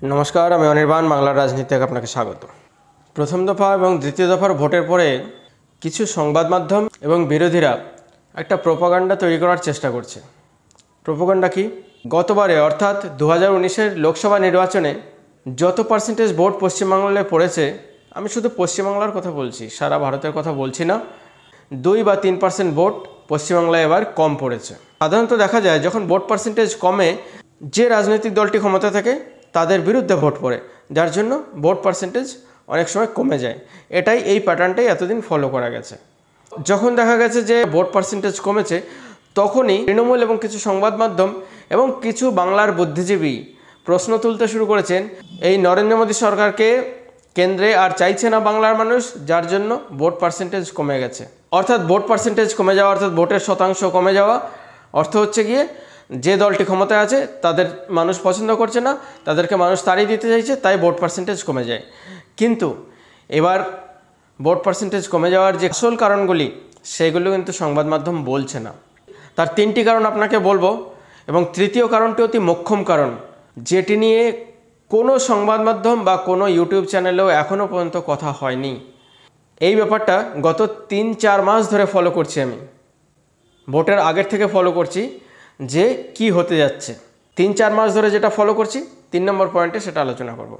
নমস্কার, আমি অনির্বাণ বাংলার রাজনীতিতে আপনাকে স্বাগত। প্রথম দফা এবং দ্বিতীয় দফার ভোটের পরে কিছু সংবাদ মাধ্যম এবং বিরোধীরা একটা প্রোপাগান্ডা তৈরি করার চেষ্টা করছে। প্রোপাগান্ডা কি? গতবারে অর্থাৎ 2019-এর লোকসভা নির্বাচনে যত পার্সেন্টেজ ভোট পশ্চিমবাংলায় পড়েছে, আমি শুধু পশ্চিমবাংলার কথা বলছি, সারা ভারতের কথা বলছি না, 2 বা 3% ভোট পশ্চিমবাংলায় এবার কম পড়েছে। সাধারণত দেখা যায় যখন ভোট পার্সেন্টেজ কমে, যে রাজনৈতিক দলটি ক্ষমতা থাকে তাদের বিরুদ্ধে ভোট পড়ে, যার জন্য ভোট পার্সেন্টেজ অনেক সময় কমে যায়। এই প্যাটার্নটাই এতদিন ফলো করা গেছে। যখন দেখা গেছে যে ভোট পার্সেন্টেজ কমেছে, তখনই তৃণমূল এবং কিছু সংবাদ মাধ্যম এবং কিছু বাংলার বুদ্ধিজীবী প্রশ্ন তুলতে শুরু করেছেন, এই নরেন্দ্র মোদী সরকারকে কেন্দ্রে আর চাইছে না বাংলার মানুষ, যার জন্য ভোট পার্সেন্টেজ কমে গেছে। অর্থাৎ ভোট পার্সেন্টেজ কমে যাওয়া অর্থাৎ ভোটের শতাংশ কমে যাওয়া অর্থ হচ্ছে গিয়ে যে দলটি ক্ষমতায় আছে তাদের মানুষ পছন্দ করছে না, তাদেরকে মানুষ তাড়িয়ে দিতে চাইছে, তাই ভোট পার্সেন্টেজ কমে যায়। কিন্তু এবার ভোট পার্সেন্টেজ কমে যাওয়ার যে আসল কারণগুলি, সেগুলো কিন্তু সংবাদ মাধ্যম বলছে না। তার 3টি কারণ আপনাকে বলবো, এবং তৃতীয় কারণটি অতি মোক্ষম কারণ, যেটি নিয়ে কোনো সংবাদ মাধ্যম বা কোনো ইউটিউব চ্যানেলেও এখনও পর্যন্ত কথা হয়নি। এই ব্যাপারটা গত 3-4 মাস ধরে ফলো করছি, আমি ভোটের আগের থেকে ফলো করছি যে কি হতে যাচ্ছে। 3-4 মাস ধরে যেটা ফলো করছি, 3 নম্বর পয়েন্টে সেটা আলোচনা করব।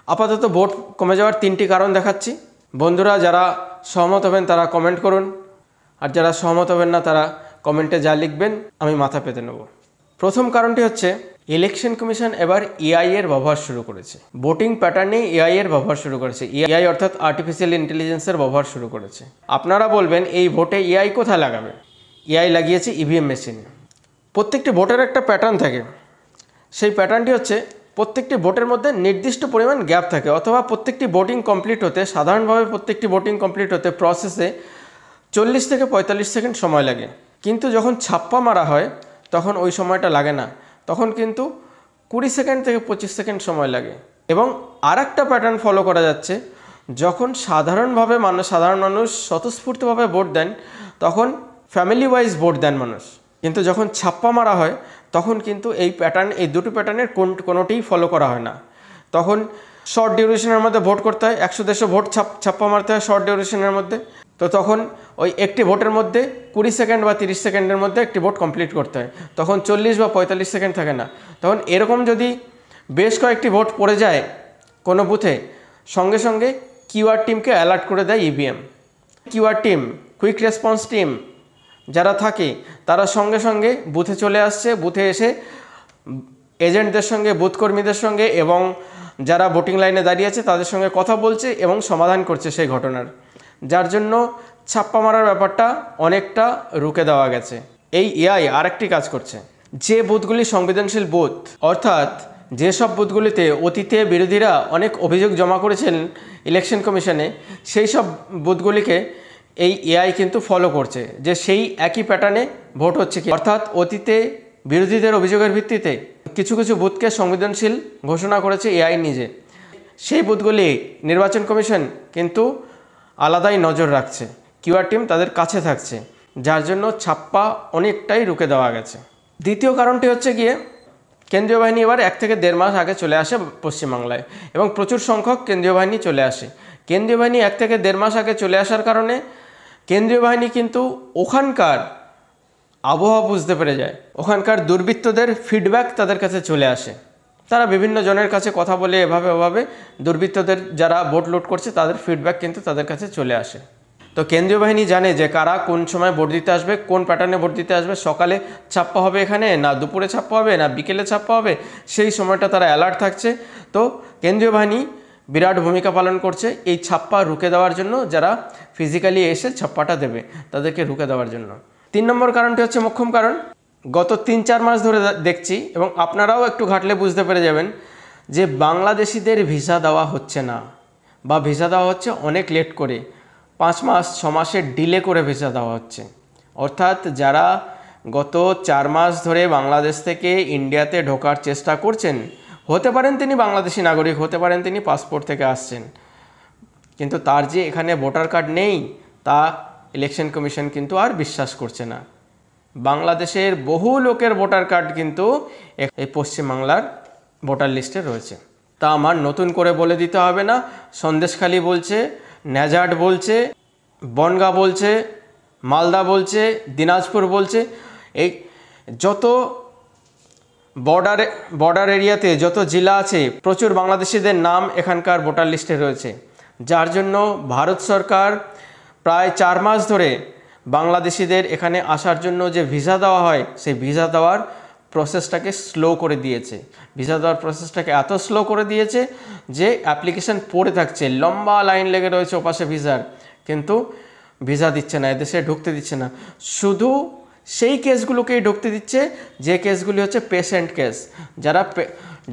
আপাতত ভোট কমে যাওয়ার 3টি কারণ দেখাচ্ছি। বন্ধুরা যারা সহমত হবেন তারা কমেন্ট করুন, আর যারা সহমত হবেন না তারা কমেন্টে যা লিখবেন আমি মাথা পেতে নেব। প্রথম কারণটি হচ্ছে, ইলেকশন কমিশন এবার এআই এর ব্যবহার শুরু করেছে। ভোটিং প্যাটার্নে এআই এর ব্যবহার শুরু করেছে। এআই অর্থাৎ আর্টিফিশিয়াল ইন্টেলিজেন্সের ব্যবহার শুরু করেছে। আপনারা বলবেন এই ভোটে এআই কোথায় লাগাবে? এআই লাগিয়েছে ইভিএম মেশিনে। প্রত্যেকটি ভোটের একটা প্যাটার্ন থাকে। সেই প্যাটার্নটি হচ্ছে, প্রত্যেকটি ভোটের মধ্যে নির্দিষ্ট পরিমাণ গ্যাপ থাকে, অথবা প্রত্যেকটি ভোটিং কমপ্লিট হতে, সাধারণভাবে প্রত্যেকটি ভোটিং কমপ্লিট হতে প্রসেসে 40 থেকে 45 সেকেন্ড সময় লাগে। কিন্তু যখন ছাপ্পা মারা হয় তখন ওই সময়টা লাগে না, তখন কিন্তু 20 সেকেন্ড থেকে 25 সেকেন্ড সময় লাগে। এবং আর একটা প্যাটার্ন ফলো করা যাচ্ছে, যখন সাধারণ মানুষ স্বতঃস্ফূর্তভাবে ভোট দেন, তখন ফ্যামিলি ওয়াইজ ভোট দেন মানুষ। কিন্তু যখন ছাপ্পা মারা হয় তখন কিন্তু এই দুটো প্যাটার্নের কোনোটিই ফলো করা হয় না। তখন শর্ট ডিউরেশনের মধ্যে ভোট করতে হয়, 100-150 ভোট ছাপ্পা মারতে হয় শর্ট ডিউরেশনের মধ্যে। তো তখন ওই একটি ভোটের মধ্যে 20 সেকেন্ড বা 30 সেকেন্ডের মধ্যে একটি ভোট কমপ্লিট করতে হয়, তখন 40 বা 45 সেকেন্ড থাকে না। তখন এরকম যদি বেশ কয়েকটি ভোট পড়ে যায় কোনো বুথে, সঙ্গে সঙ্গে কিউআর টিমকে অ্যালার্ট করে দেয় EVM. QR team, quick response team যারা থাকে, তারা সঙ্গে সঙ্গে বুথে চলে আসছে। বুথে এসে এজেন্টদের সঙ্গে, বুথ কর্মীদের সঙ্গে এবং যারা ভোটিং লাইনে দাঁড়িয়ে আছে তাদের সঙ্গে কথা বলছে এবং সমাধান করছে সেই ঘটনার, যার জন্য ছাপ্পা মারার ব্যাপারটা অনেকটা রুখে দেওয়া গেছে। এই এআই আরেকটি কাজ করছে, যে বুথগুলি সংবেদনশীল বুথ, অর্থাৎ যেসব বুথগুলিতে অতীতে বিরোধীরা অনেক অভিযোগ জমা করেছেন ইলেকশন কমিশনে, সেই সব বুথগুলিকে এই এআই কিন্তু ফলো করছে যে সেই একই প্যাটার্নে ভোট হচ্ছে কি। অর্থাৎ অতীতে বিরোধীদের অভিযোগের ভিত্তিতে কিছু কিছু বুথকে সংবেদনশীল ঘোষণা করেছে এআই নিজে। সেই বুথগুলি নির্বাচন কমিশন কিন্তু আলাদাই নজর রাখছে, কিউআর টিম তাদের কাছে থাকছে, যার জন্য ছাপ্পা অনেকটাই রুখে দেওয়া গেছে। দ্বিতীয় কারণটি হচ্ছে গিয়ে, কেন্দ্রীয় বাহিনী এবার 1 থেকে 1.5 মাস আগে চলে আসে পশ্চিমবাংলায়, এবং প্রচুর সংখ্যক কেন্দ্রীয় বাহিনী চলে আসে। কেন্দ্রীয় বাহিনী 1 থেকে 1.5 মাস আগে চলে আসার কারণে কেন্দ্রীয় বাহিনী কিন্তু ওখানকার আবহাওয়া বুঝতে পেরে যায়, ওখানকার দুর্বৃত্তদের ফিডব্যাক তাদের কাছে চলে আসে। তারা বিভিন্ন জনের কাছে কথা বলে এভাবে দুর্বৃত্তদের যারা ভোট লুট করছে তাদের ফিডব্যাক কিন্তু তাদের কাছে চলে আসে। তো কেন্দ্রীয় বাহিনী জানে যে কারা কোন সময় ভোট দিতে আসবে, কোন প্যাটার্নে ভোট দিতে আসবে, সকালে ছাপ্পা হবে এখানে, না দুপুরে ছাপ্পা হবে, না বিকেলে ছাপ্পা হবে, সেই সময়টা তারা অ্যালার্ট থাকছে। তো কেন্দ্রীয় বাহিনী বিরাট ভূমিকা পালন করছে এই ছাপ্পা রুখে দেওয়ার জন্য, যারা ফিজিক্যালি এসে ছাপ্পাটা দেবে তাদেরকে রুখে দেওয়ার জন্য। 3 নম্বর কারণটি হচ্ছে মোক্ষম কারণ। গত 3-4 মাস ধরে দেখছি, এবং আপনারাও একটু ঘাটলে বুঝতে পেরে যাবেন, যে বাংলাদেশিদের ভিসা দেওয়া হচ্ছে না, বা ভিসা দেওয়া হচ্ছে অনেক লেট করে, 5 মাস 6 মাসের ডিলে করে ভিসা দেওয়া হচ্ছে। অর্থাৎ যারা গত 4 মাস ধরে বাংলাদেশ থেকে ইন্ডিয়াতে ঢোকার চেষ্টা করছেন, হতে পারেন তিনি বাংলাদেশি নাগরিক, হতে পারেন তিনি পাসপোর্ট থেকে আসছেন, কিন্তু তার যে এখানে ভোটার কার্ড নেই তা ইলেকশন কমিশন কিন্তু আর বিশ্বাস করছে না। বাংলাদেশের বহু লোকের ভোটার কার্ড কিন্তু এই পশ্চিমবাংলার ভোটার লিস্টে রয়েছে। তা আমার নতুন করে বলে দিতে হবে না। সন্দেশখালী বলছে, নেজাট বলছে, বনগাঁ বলছে, মালদা বলছে, দিনাজপুর বলছে, এই যত বর্ডার এরিয়াতে যত জেলা আছে প্রচুর বাংলাদেশিদের নাম এখানকার ভোটার লিস্টে রয়েছে, যার জন্য ভারত সরকার প্রায় 4 মাস ধরে বাংলাদেশিদের এখানে আসার জন্য যে ভিসা দেওয়া হয় সেই ভিসা দেওয়ার প্রসেসটাকে স্লো করে দিয়েছে। ভিসা দেওয়ার প্রসেসটাকে এত স্লো করে দিয়েছে যে অ্যাপ্লিকেশন পড়ে থাকছে, লম্বা লাইন লেগে রয়েছে ওপাশে ভিসার, কিন্তু ভিসা দিচ্ছে না, এদেশে ঢুকতে দিচ্ছে না। শুধু সেই কেসগুলোকেই ঢুকতে দিচ্ছে যে কেসগুলি হচ্ছে পেশেন্ট কেস, যারা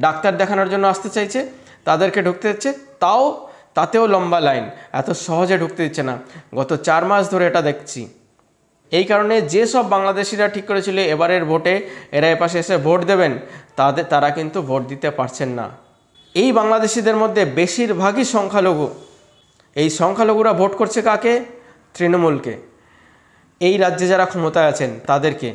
ডাক্তার দেখানোর জন্য আসতে চাইছে তাদেরকে ঢুকতে দিচ্ছে, তাতেও লম্বা লাইন, এত সহজে ঢুকতে দিচ্ছে না। গত 4 মাস ধরে এটা দেখছি। এই কারণে যেসব বাংলাদেশিরা ঠিক করেছিল এবারের ভোটে এরা এপাশে এসে ভোট দেবেন, তারা কিন্তু ভোট দিতে পারছেন না। এই বাংলাদেশিদের মধ্যে বেশিরভাগই সংখ্যালঘু। এই সংখ্যালঘুরা ভোট করছে কাকে? তৃণমূলকে, এই রাজ্যে যারা ক্ষমতায় আছেন তাদেরকে।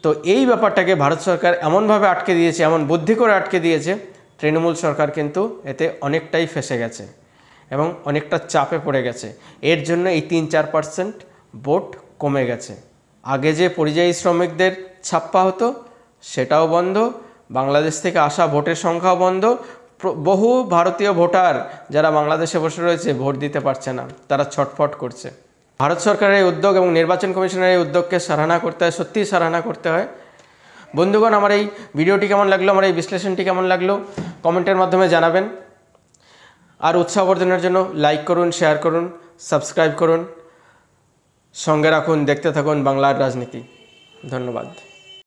তো এই ব্যাপারটাকে ভারত সরকার এমনভাবে আটকে দিয়েছে, এমন বুদ্ধি করে আটকে দিয়েছে, তৃণমূল সরকার কিন্তু এতে অনেকটাই ফেঁসে গেছে এবং অনেকটা চাপে পড়ে গেছে। এর জন্য এই 3-4% ভোট কমে গেছে। আগে যে পরিযায়ী শ্রমিকদের ছাপ্পা হতো সেটাও বন্ধ, বাংলাদেশ থেকে আসা ভোটের সংখ্যাও বন্ধ। বহু ভারতীয় ভোটার যারা বাংলাদেশে বসে রয়েছে ভোট দিতে পারছে না, তারা ছটফট করছে। ভারত সরকারের এই উদ্যোগ এবং নির্বাচন কমিশনের এই উদ্যোগকে সারাহনা করতে হয়, সত্যিই সারাহনা করতে হয়। বন্ধুগণ, আমার এই ভিডিওটি কেমন লাগলো, আমার এই বিশ্লেষণটি কেমন লাগলো কমেন্টের মাধ্যমে জানাবেন। আর উৎসাহবর্ধনের জন্য লাইক করুন, শেয়ার করুন, সাবস্ক্রাইব করুন, সঙ্গে রাখুন, দেখতে থাকুন বাংলার রাজনীতি। ধন্যবাদ।